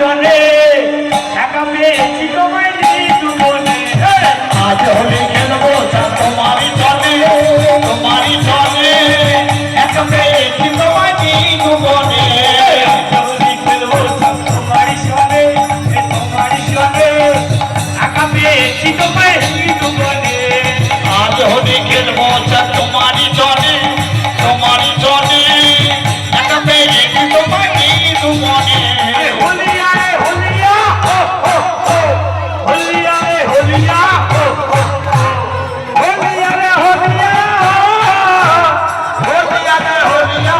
সনে একা পেয়েছি তোমায় নিদু বনে আজ হোলি খেলবো তোমারই চলে তোমারই চলে একা পেয়েছি তোমায় নিদু বনে হোলি খেলবো তোমারই সনে একা পেয়েছি তোমায় নিদু বনে আজ হোলি খেলবো তোমারই চলে তোমারই চলে একা পেয়েছি তোমায় নিদু বনে হোলিয়া রে হোলিয়া হোলিয়া রে হোলিয়া হোলিয়া রে হোলিয়া হোলিয়া রে হোলিয়া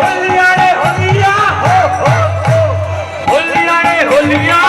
হোলিয়া রে হোলিয়া হোলিয়া রে হোলিয়া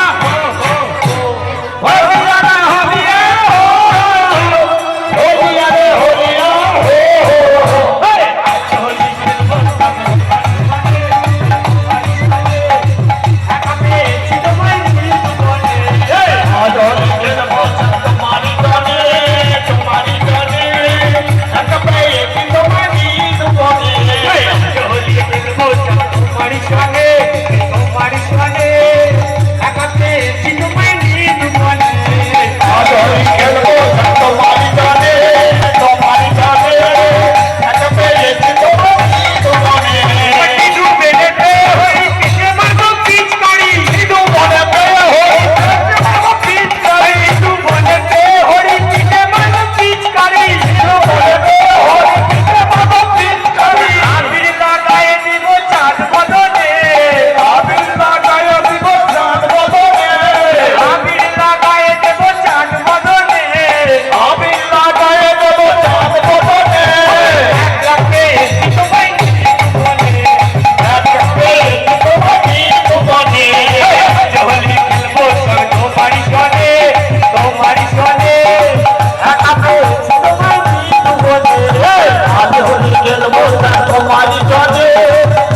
তোমারই চলে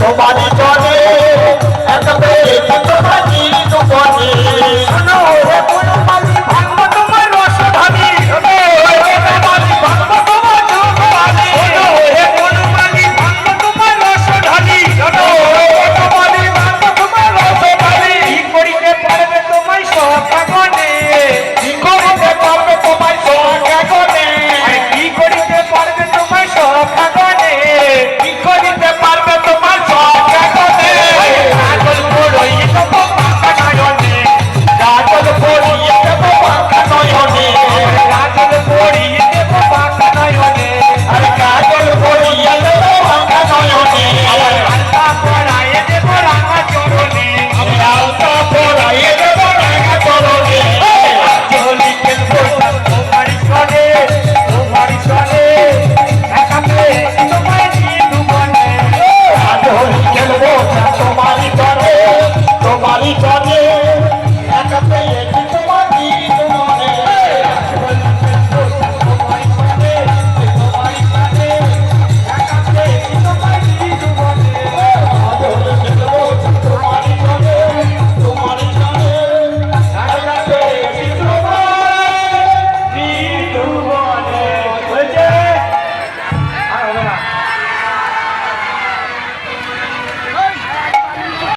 তোমারই